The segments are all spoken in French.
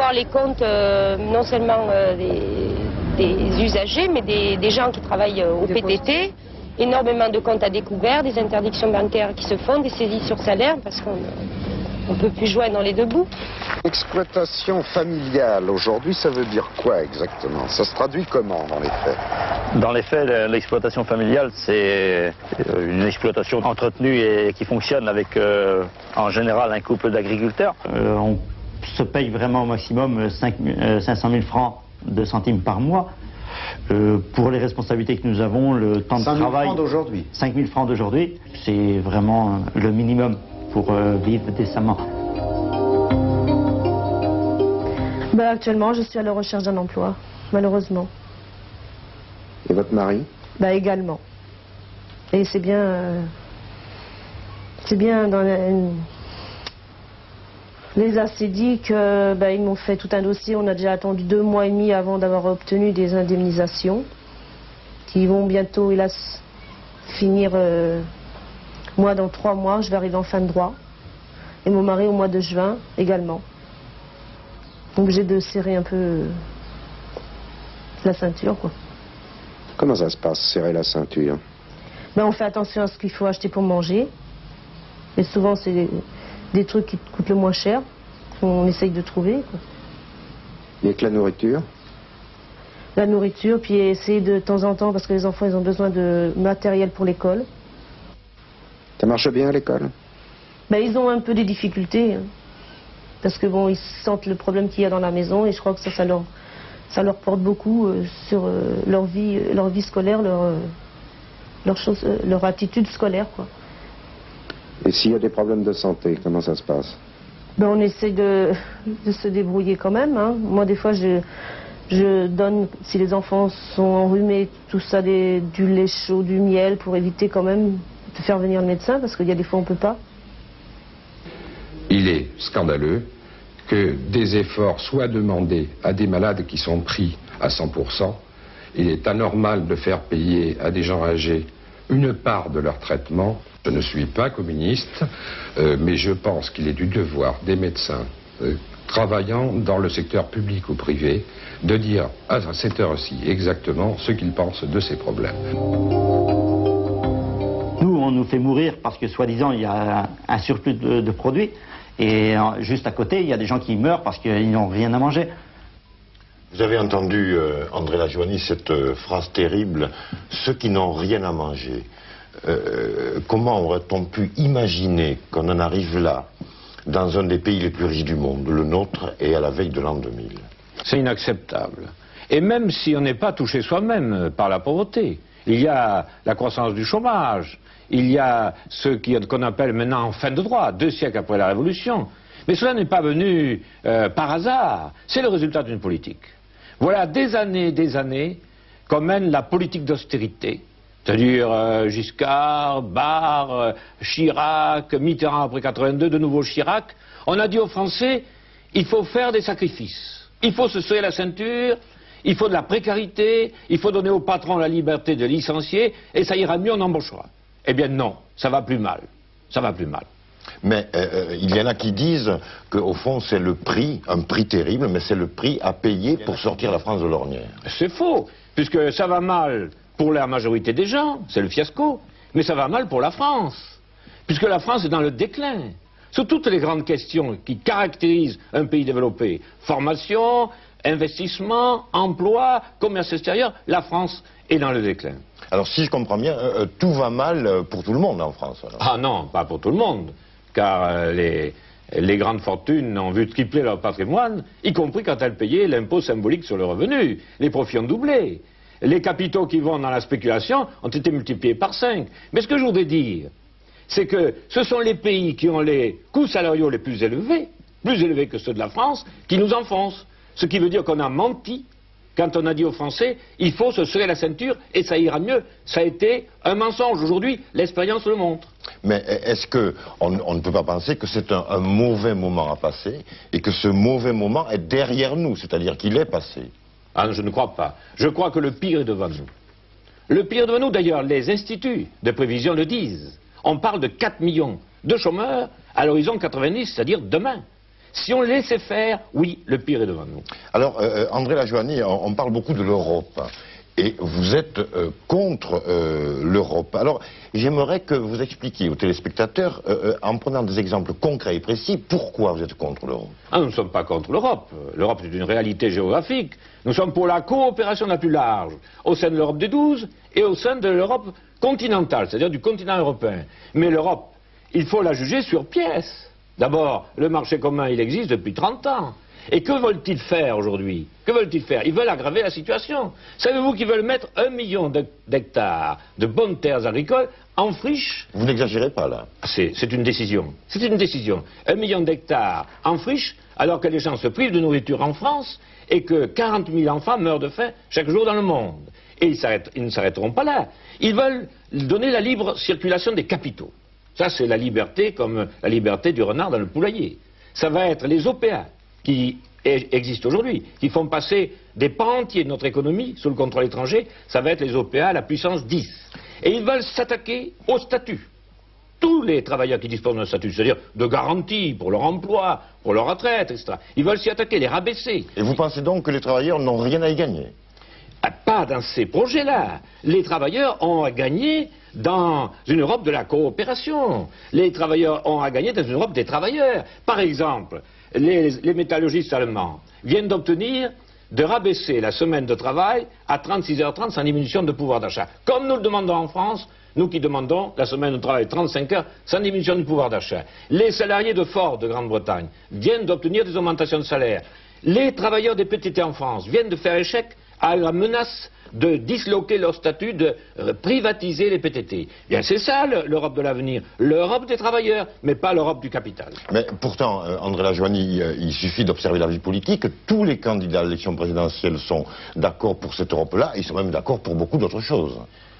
voir les comptes non seulement des usagers, mais des gens qui travaillent au PTT. Énormément de comptes à découvert, des interdictions bancaires qui se font, des saisies sur salaire, parce qu'on ne peut plus joindre les deux bouts. Exploitation familiale, aujourd'hui, ça veut dire quoi exactement? Ça se traduit comment dans les faits? Dans les faits, l'exploitation familiale, c'est une exploitation entretenue et qui fonctionne avec, en général, un couple d'agriculteurs. On se paye vraiment au maximum 500 000 francs de centimes par mois. Pour les responsabilités que nous avons, le temps de travail... 5 000 francs d'aujourd'hui. 5 000 francs d'aujourd'hui, c'est vraiment le minimum pour vivre décemment. Actuellement, je suis à la recherche d'un emploi, malheureusement. Et votre mari? Également. Et c'est bien... c'est bien dans les AC dit qu'ils m'ont fait tout un dossier. On a déjà attendu 2 mois et demi avant d'avoir obtenu des indemnisations qui vont bientôt, hélas, finir. Moi, dans 3 mois, je vais arriver en fin de droit. Et mon mari au mois de juin également. Donc j'ai de serrer un peu la ceinture, quoi. Comment ça se passe, serrer la ceinture? On fait attention à ce qu'il faut acheter pour manger. Et souvent, c'est des trucs qui coûtent le moins cher, qu'on essaye de trouver, quoi. Et avec la nourriture? La nourriture, puis essayer de temps en temps, parce que les enfants, ils ont besoin de matériel pour l'école. Ça marche bien à l'école? Ils ont un peu des difficultés, hein, parce que ils sentent le problème qu'il y a dans la maison, et je crois que ça leur porte beaucoup sur leur vie scolaire, leur attitude scolaire, quoi. Et s'il y a des problèmes de santé, comment ça se passe? On essaie de se débrouiller quand même, hein. Moi, des fois, je donne, si les enfants sont enrhumés, tout ça, du lait chaud, du miel, pour éviter quand même de faire venir le médecin, parce qu'il y a des fois, on ne peut pas. Il est scandaleux que des efforts soient demandés à des malades qui sont pris à 100%. Il est anormal de faire payer à des gens âgés une part de leur traitement. Je ne suis pas communiste, mais je pense qu'il est du devoir des médecins travaillant dans le secteur public ou privé de dire à cette heure-ci exactement ce qu'ils pensent de ces problèmes. Nous, on nous fait mourir parce que, soi-disant, il y a un surplus de produits. Et juste à côté, il y a des gens qui meurent parce qu'ils n'ont rien à manger. Vous avez entendu, André Lajoigny, cette phrase terrible, « ceux qui n'ont rien à manger ». Comment aurait-on pu imaginer qu'on en arrive là, dans un des pays les plus riches du monde, le nôtre, et à la veille de l'an 2000? C'est inacceptable. Et même si on n'est pas touché soi-même par la pauvreté, il y a la croissance du chômage, il y a ce qu'on appelle maintenant en fin de droit, 2 siècles après la Révolution. Mais cela n'est pas venu par hasard, c'est le résultat d'une politique. Voilà des années qu'on mène la politique d'austérité, c'est-à-dire Giscard, Barre, Chirac, Mitterrand après 82, de nouveau Chirac. On a dit aux Français, il faut faire des sacrifices, il faut se serrer la ceinture, il faut de la précarité, il faut donner aux patrons la liberté de licencier, et ça ira mieux, on embauchera. Eh bien non, ça va plus mal, ça va plus mal. Mais il y en a qui disent qu'au fond c'est le prix, un prix terrible, mais c'est le prix à payer pour sortir la France de l'ornière. C'est faux, puisque ça va mal pour la majorité des gens, c'est le fiasco, mais ça va mal pour la France, puisque la France est dans le déclin. Sur toutes les grandes questions qui caractérisent un pays développé, formation, investissement, emploi, commerce extérieur, la France est dans le déclin. Alors si je comprends bien, tout va mal pour tout le monde en France, alors. Ah non, pas pour tout le monde, car les grandes fortunes ont vu tripler leur patrimoine, y compris quand elles payaient l'impôt symbolique sur le revenu. Les profits ont doublé. Les capitaux qui vont dans la spéculation ont été multipliés par 5. Mais ce que je voudrais dire, c'est que ce sont les pays qui ont les coûts salariaux les plus élevés que ceux de la France, qui nous enfoncent. Ce qui veut dire qu'on a menti quand on a dit aux Français, il faut se serrer la ceinture et ça ira mieux. Ça a été un mensonge. Aujourd'hui, l'expérience le montre. Mais est-ce qu'on ne peut pas penser que c'est un mauvais moment à passer et que ce mauvais moment est derrière nous, c'est-à-dire qu'il est passé? Ah, je ne crois pas. Je crois que le pire est devant nous. Le pire est devant nous, d'ailleurs, les instituts de prévision le disent. On parle de 4 millions de chômeurs à l'horizon 90, c'est-à-dire demain. Si on laissait faire, oui, le pire est devant nous. Alors, André Lajoigny, on parle beaucoup de l'Europe. Et vous êtes contre l'Europe. Alors, j'aimerais que vous expliquiez aux téléspectateurs, en prenant des exemples concrets et précis, pourquoi vous êtes contre l'Europe. Ah, nous ne sommes pas contre l'Europe. L'Europe, c'est une réalité géographique. Nous sommes pour la coopération la plus large, au sein de l'Europe des 12 et au sein de l'Europe continentale, c'est-à-dire du continent européen. Mais l'Europe, il faut la juger sur pièce. D'abord, le marché commun, il existe depuis 30 ans. Et que veulent-ils faire aujourd'hui? Que veulent-ils faire? Ils veulent aggraver la situation. Savez-vous qu'ils veulent mettre 1 million d'hectares de bonnes terres agricoles en friche? Vous n'exagérez pas là. C'est une décision. C'est une décision. 1 million d'hectares en friche, alors que les gens se privent de nourriture en France et que 40 000 enfants meurent de faim chaque jour dans le monde. Et ils ne s'arrêteront pas là. Ils veulent donner la libre circulation des capitaux. Ça, c'est la liberté comme la liberté du renard dans le poulailler. Ça va être les OPA qui existent aujourd'hui, qui font passer des pans entiers de notre économie sous le contrôle étranger, ça va être les OPA à la puissance 10. Et ils veulent s'attaquer au statut. Tous les travailleurs qui disposent d'un statut, c'est-à-dire de garanties pour leur emploi, pour leur retraite, etc., ils veulent s'y attaquer, les rabaisser. Et vous pensez donc que les travailleurs n'ont rien à y gagner? Pas dans ces projets-là. Les travailleurs ont à gagner dans une Europe de la coopération. Les travailleurs ont à gagner dans une Europe des travailleurs. Par exemple, les métallurgistes allemands viennent d'obtenir de rabaisser la semaine de travail à 36h30 sans diminution de pouvoir d'achat. Comme nous le demandons en France, nous qui demandons la semaine de travail 35 heures sans diminution du pouvoir d'achat. Les salariés de Ford de Grande-Bretagne viennent d'obtenir des augmentations de salaire. Les travailleurs des PTT en France viennent de faire échec à la menace de disloquer leur statut, de privatiser les PTT. Bien, c'est ça l'Europe de l'avenir, l'Europe des travailleurs, mais pas l'Europe du capital. Mais pourtant, André Lajoigny, il suffit d'observer la vie politique. Tous les candidats à l'élection présidentielle sont d'accord pour cette Europe-là, ils sont même d'accord pour beaucoup d'autres choses.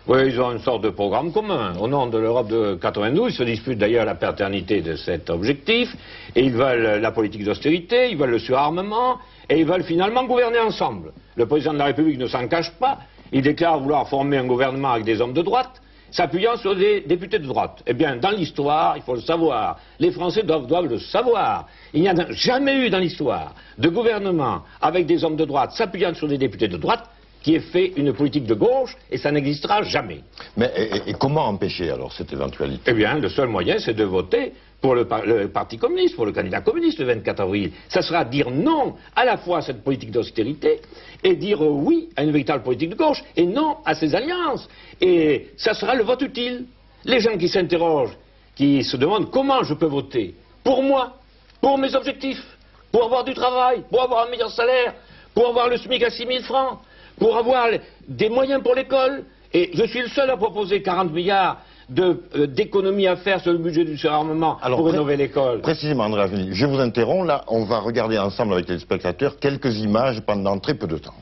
Oui, ils ont une sorte de programme commun. Au nom de l'Europe de 92, ils se disputent d'ailleurs la paternité de cet objectif, et ils veulent la politique d'austérité, ils veulent le surarmement, et ils veulent finalement gouverner ensemble. Le président de la République ne s'en cache pas, il déclare vouloir former un gouvernement avec des hommes de droite, s'appuyant sur des députés de droite. Eh bien, dans l'histoire, il faut le savoir, les Français doivent le savoir, il n'y a jamais eu dans l'histoire de gouvernement avec des hommes de droite s'appuyant sur des députés de droite qui ait fait une politique de gauche, et ça n'existera jamais. Mais et comment empêcher alors cette éventualité? Eh bien, le seul moyen, c'est de voter pour le Parti communiste, pour le candidat communiste le 24 avril. Ça sera dire non à la fois à cette politique d'austérité et dire oui à une véritable politique de gauche et non à ces alliances. Et ça sera le vote utile. Les gens qui s'interrogent, qui se demandent comment je peux voter pour moi, pour mes objectifs, pour avoir du travail, pour avoir un meilleur salaire, pour avoir le SMIC à 6 000 francs, pour avoir des moyens pour l'école, et je suis le seul à proposer 40 milliards d'économies à faire sur le budget du surarmement pour rénover l'école. Précisément, André Lajoigny, je vous interromps, là, on va regarder ensemble avec les spectateurs quelques images pendant très peu de temps.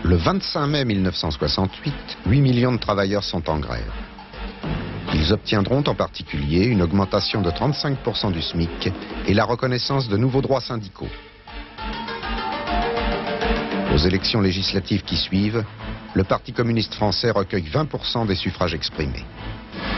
Le 25 mai 1968, 8 millions de travailleurs sont en grève. Ils obtiendront en particulier une augmentation de 35% du SMIC et la reconnaissance de nouveaux droits syndicaux. Aux élections législatives qui suivent, le Parti communiste français recueille 20% des suffrages exprimés.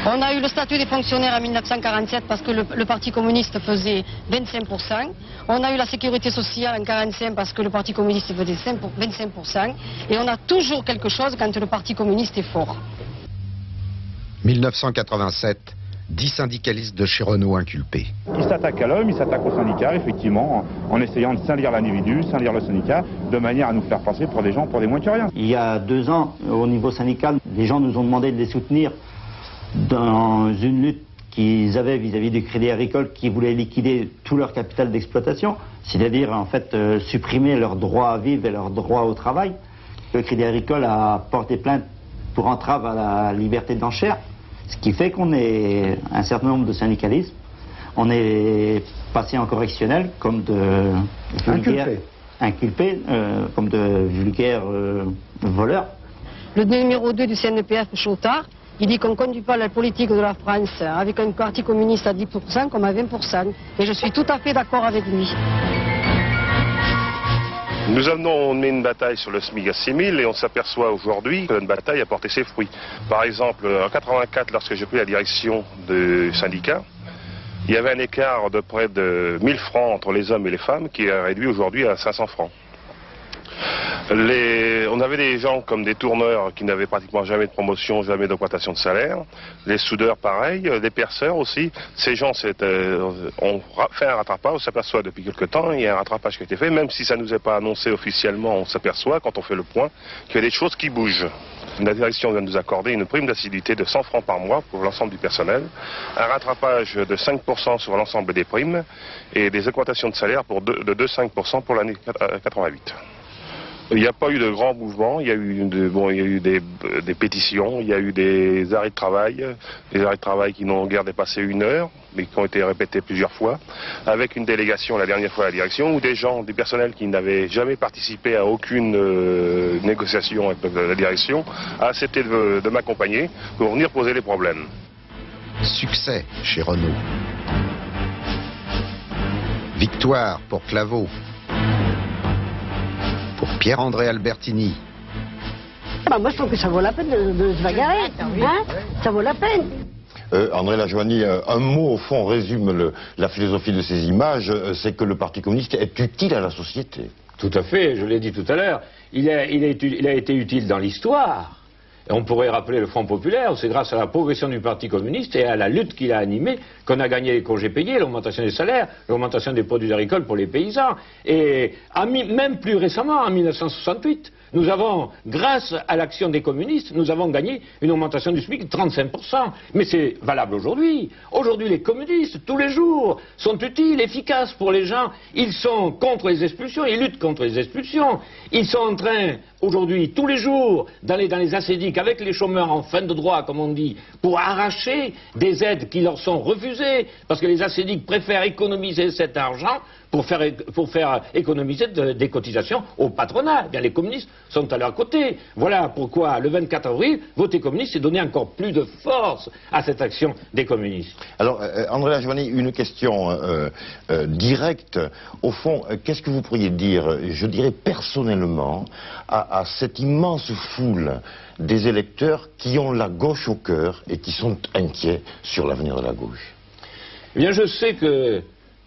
On a eu le statut des fonctionnaires en 1947 parce que le Parti communiste faisait 25%. On a eu la sécurité sociale en 1945 parce que le Parti communiste faisait 25%. Et on a toujours quelque chose quand le Parti communiste est fort. 1987, 10 syndicalistes de chez Renault inculpés. Il s'attaque à l'homme, il s'attaque au syndicat, effectivement, en essayant de salir l'individu, salir le syndicat, de manière à nous faire passer pour des gens, pour des moins que rien. Il y a 2 ans, au niveau syndical, les gens nous ont demandé de les soutenir dans une lutte qu'ils avaient vis-à-vis du Crédit Agricole qui voulait liquider tout leur capital d'exploitation, c'est-à-dire en fait supprimer leur droit à vivre et leur droit au travail. Le Crédit Agricole a porté plainte pour entrave à la liberté d'enchère, ce qui fait qu'on est un certain nombre de syndicalistes. On est passé en correctionnel comme de inculpés, comme de vulgaires voleurs. Le numéro 2 du CNPF, Chautard, il dit qu'on ne conduit pas la politique de la France avec un parti communiste à 10% comme à 20%. Et je suis tout à fait d'accord avec lui. Nous avons mené une bataille sur le SMIC à 6 000 et on s'aperçoit aujourd'hui que notre bataille a porté ses fruits. Par exemple, en 1984, lorsque j'ai pris la direction du syndicat, Il y avait un écart de près de 1000 francs entre les hommes et les femmes qui est réduit aujourd'hui à 500 francs. On avait des gens comme des tourneurs qui n'avaient pratiquement jamais de promotion, jamais d'augmentation de salaire. Les soudeurs, pareil. Les perceurs aussi. Ces gens ont fait un rattrapage. On s'aperçoit depuis quelque temps, il y a un rattrapage qui a été fait. Même si ça ne nous est pas annoncé officiellement, on s'aperçoit, quand on fait le point, qu'il y a des choses qui bougent. La direction vient de nous accorder une prime d'assiduité de 100 francs par mois pour l'ensemble du personnel, un rattrapage de 5% sur l'ensemble des primes et des augmentations de salaire de 2,5% pour l'année 88. Il n'y a pas eu de grands mouvements, il y a eu, des pétitions, il y a eu des arrêts de travail qui n'ont guère dépassé 1 heure, mais qui ont été répétés plusieurs fois, avec une délégation la dernière fois à la direction, où des personnels qui n'avaient jamais participé à aucune négociation avec la direction, a accepté de m'accompagner pour venir poser les problèmes. Succès chez Renault. Victoire pour Claveau. Pour Pierre-André Albertini. Moi je trouve que ça vaut la peine de se bagarrer, hein, ça vaut la peine. André Lajoigny, un mot au fond résume la philosophie de ces images, c'est que le Parti communiste est utile à la société. Tout à fait, je l'ai dit tout à l'heure, il a été utile dans l'histoire. On pourrait rappeler le Front populaire, c'est grâce à la progression du Parti communiste et à la lutte qu'il a animée qu'on a gagné les congés payés, l'augmentation des salaires, l'augmentation des produits agricoles pour les paysans. Et même plus récemment, en 1968, nous avons, grâce à l'action des communistes, nous avons gagné une augmentation du SMIC de 35%. Mais c'est valable aujourd'hui. Aujourd'hui, les communistes, tous les jours, sont utiles, efficaces pour les gens. Ils sont contre les expulsions, ils luttent contre les expulsions. Ils sont en train, aujourd'hui, tous les jours, d'aller dans les assédiques avec les chômeurs en fin de droit, comme on dit, pour arracher des aides qui leur sont refusées, parce que les assédiques préfèrent économiser cet argent pour faire économiser des cotisations au patronat. Eh bien, les communistes sont à leur côté. Voilà pourquoi, le 24 avril, voter communiste, c'est donner encore plus de force à cette action des communistes. Alors, André Lajoigny, une question directe. Au fond, qu'est-ce que vous pourriez dire, je dirais personnellement, à cette immense foule des électeurs qui ont la gauche au cœur et qui sont inquiets sur l'avenir de la gauche? Eh bien, je sais que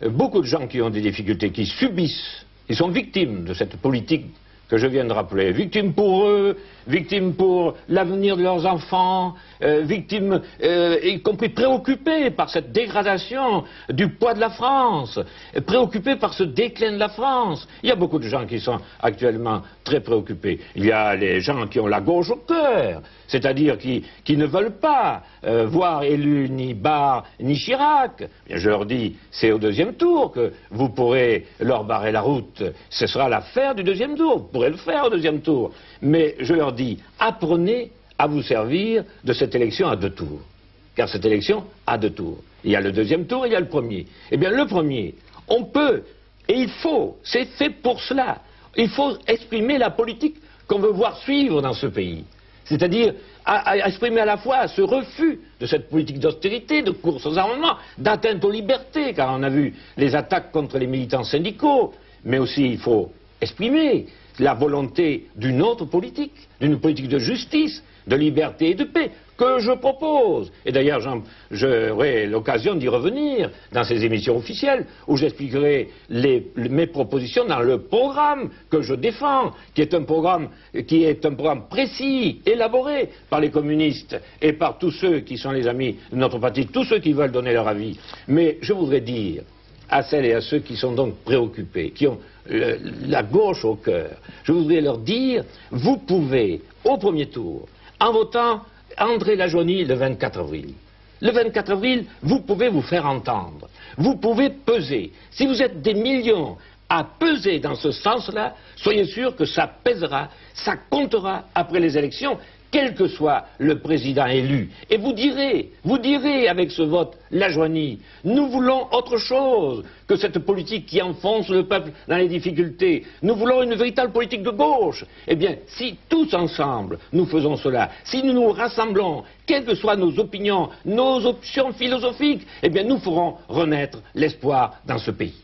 beaucoup de gens qui ont des difficultés, qui subissent, ils sont victimes de cette politique que je viens de rappeler. Victimes pour eux, victimes pour l'avenir de leurs enfants, victimes, y compris préoccupés par cette dégradation du poids de la France, préoccupés par ce déclin de la France. Il y a beaucoup de gens qui sont actuellement très préoccupés. Il y a les gens qui ont la gauche au cœur, c'est-à-dire qui ne veulent pas voir élu ni Barre ni Chirac. Bien, je leur dis, c'est au deuxième tour que vous pourrez leur barrer la route. Ce sera l'affaire du deuxième tour. Vous pourrez le faire au deuxième tour. Mais je leur dis, apprenez à vous servir de cette élection à 2 tours. Car cette élection a 2 tours. Il y a le deuxième tour et il y a le premier. Eh bien, le premier, on peut, et il faut, c'est fait pour cela. Il faut exprimer la politique qu'on veut voir suivre dans ce pays. C'est-à-dire à exprimer à la fois ce refus de cette politique d'austérité, de course aux armements, d'atteinte aux libertés, car on a vu les attaques contre les militants syndicaux, mais aussi il faut exprimer la volonté d'une autre politique, d'une politique de justice, de liberté et de paix, que je propose. Et d'ailleurs, j'aurai l'occasion d'y revenir dans ces émissions officielles, où j'expliquerai mes propositions dans le programme que je défends, qui est un programme précis, élaboré par les communistes et par tous ceux qui sont les amis de notre parti, tous ceux qui veulent donner leur avis. Mais je voudrais dire à celles et à ceux qui sont donc préoccupés, qui ont la gauche au cœur, je voudrais leur dire, vous pouvez, au premier tour, en votant André Lajoigny le 24 avril. Le 24 avril, vous pouvez vous faire entendre. Vous pouvez peser. Si vous êtes des millions à peser dans ce sens-là, soyez sûrs que ça pèsera, ça comptera après les élections, quel que soit le président élu. Et vous direz avec ce vote, Lajoigny, nous voulons autre chose que cette politique qui enfonce le peuple dans les difficultés. Nous voulons une véritable politique de gauche. Eh bien, si tous ensemble nous faisons cela, si nous nous rassemblons, quelles que soient nos opinions, nos options philosophiques, eh bien, nous ferons renaître l'espoir dans ce pays.